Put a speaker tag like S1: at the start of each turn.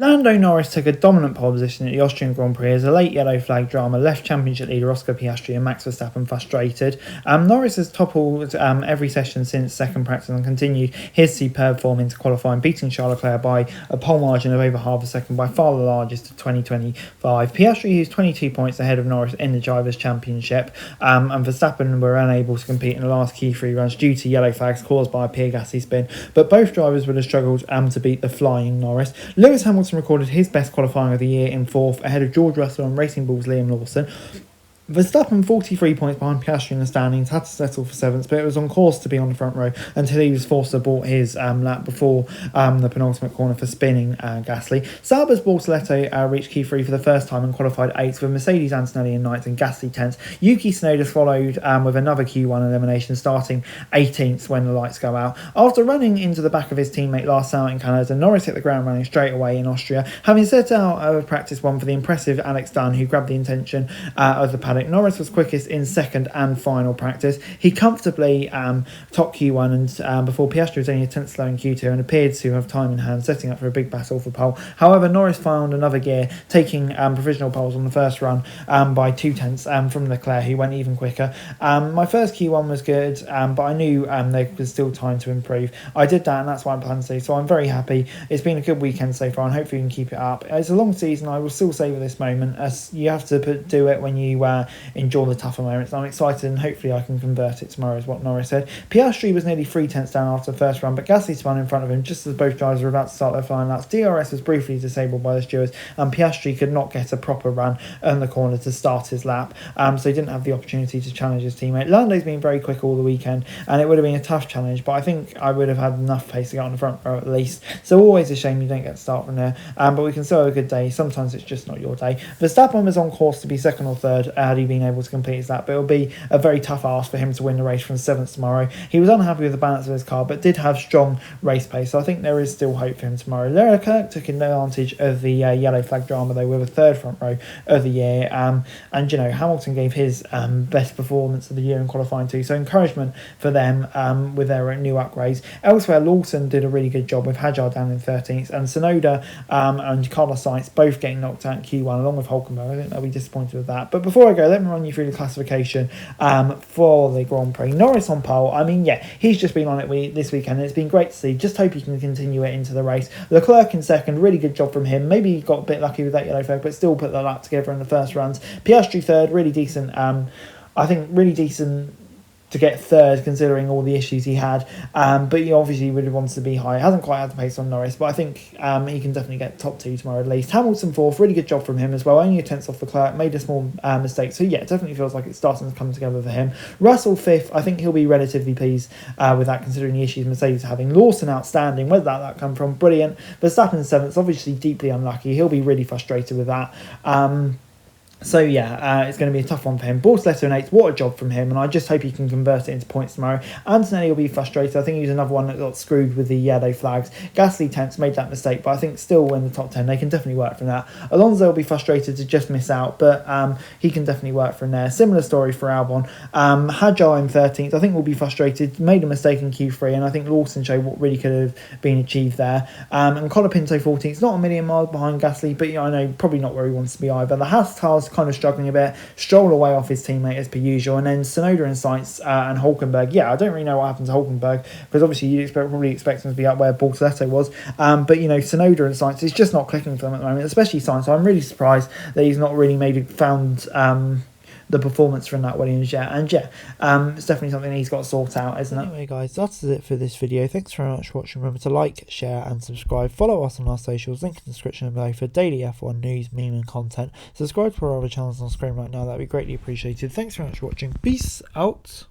S1: Lando Norris took a dominant pole position at the Austrian Grand Prix as a late yellow flag drama left championship leader Oscar Piastri and Max Verstappen frustrated. Norris has toppled every session since second practice and continued his superb form into qualifying, beating Charles Leclerc by a pole margin of over half a second, by far the largest of 2025. Piastri, who's 22 points ahead of Norris in the Drivers' Championship, and Verstappen were unable to compete in the last Q3 runs due to yellow flags caused by a Pierre Gasly spin, but both drivers would have struggled to beat the flying Norris. Lewis Hamilton recorded his best qualifying of the year in fourth, ahead of George Russell and Racing Bull's Liam Lawson. Verstappen, 43 points behind Piastri in the standings, had to settle for seventh, but it was on course to be on the front row until he was forced to abort his lap before the penultimate corner for spinning Gasly. Sauber's Bortoleto reached Q3 for the first time and qualified 8th, with Mercedes Antonelli in 9th and Gasly 10th. Yuki Tsunoda followed with another Q1 elimination, starting 18th when the lights go out. After running into the back of his teammate last summer in Canada, Norris hit the ground running straight away in Austria, having set out of practice one for the impressive Alex Dunn, who grabbed the attention of the paddock. Norris was quickest in second and final practice. He comfortably topped Q1 and before Piastri was only a tenth slow in Q2 and appeared to have time in hand, setting up for a big battle for pole. However, Norris found another gear, taking provisional poles on the first run by 2 tenths from Leclerc, who went even quicker. My first Q1 was good, but I knew there was still time to improve. I did that, and that's what I plan to do, so I'm very happy. It's been a good weekend so far, and hopefully we can keep it up. It's a long season. I will still savour this moment, as you have to do it when you enjoy the tougher moments. I'm excited, and hopefully I can convert it tomorrow, is what Norris said. Piastri was nearly 3 tenths down after the first run, but Gasly spun in front of him just as both drivers were about to start their flying laps. DRS was briefly disabled by the stewards, and Piastri could not get a proper run on the corner to start his lap, so he didn't have the opportunity to challenge his teammate. Lando's been very quick all the weekend, and it would have been a tough challenge, but I think I would have had enough pace to get on the front row at least. So always a shame you don't get to start from there, but we can still have a good day. Sometimes it's just not your day. Verstappen was on course to be second or third had he been able to complete his lap, but it'll be a very tough ask for him to win the race from 7th tomorrow. He was unhappy with the balance of his car, but did have strong race pace, so I think there is still hope for him tomorrow. Leclerc took advantage of the yellow flag drama, though, with a third front row of the year, and Hamilton gave his best performance of the year in qualifying too, so encouragement for them with their new upgrades. Elsewhere, Lawson did a really good job with Hadjar down in 13th, and Tsunoda and Carlos Sainz both getting knocked out in Q1 along with Hulkenberg. I think they'll be disappointed with that. But before I go, let me run you through the classification for the Grand Prix. Norris on pole. I mean, yeah, he's just been on it this weekend, and it's been great to see. Just hope he can continue it into the race. Leclerc in second, really good job from him. Maybe he got a bit lucky with that yellow flag, but still put the lap together in the first runs. Piastri third, really decent. I think really decent to get third considering all the issues he had, but he obviously really wants to be high. Hasn't quite had the pace on Norris, but I think he can definitely get top 2 tomorrow at least. Hamilton fourth, really good job from him as well, only a tenth off Leclerc, made a small mistake, so yeah, it definitely feels like it's starting to come together for him. Russell fifth, I think he'll be relatively pleased with that considering the issues Mercedes are having. Lawson outstanding, where did that come from? Brilliant. Verstappen seventh, obviously deeply unlucky, he'll be really frustrated with that. So yeah, it's going to be a tough one for him. Bortoleto in 8th, what a job from him, and I just hope he can convert it into points tomorrow. Antonelli will be frustrated. I think he's another one that got screwed with the yellow flags. Gasly 10th, made that mistake, but I think still in the top 10, they can definitely work from that. Alonso will be frustrated to just miss out, but he can definitely work from there. Similar story for Albon. Hadjar in 13th, I think will be frustrated, made a mistake in Q3, and I think Lawson showed what really could have been achieved there. And Colapinto 14th, not a million miles behind Gasly, but I know probably not where he wants to be either. The Haas car's kind of struggling a bit, stroll away off his teammate as per usual, and then Tsunoda and Sainz and Hulkenberg. Yeah, I don't really know what happened to Hulkenberg, because obviously you probably expect him to be up where Bortoleto was, but Tsunoda and Sainz, it's just not clicking for them at the moment, especially Sainz. So I'm really surprised that he's not really found the performance from that Williams yet, and it's definitely something he's got to sort out, isn't it? Anyway guys, that's it for this video. Thanks very much for watching. Remember to like, share and subscribe. Follow us on our socials, link in the description below for daily F1 news, meme and content. Subscribe to our other channels on screen right now, that'd be greatly appreciated. Thanks very much for watching. Peace out.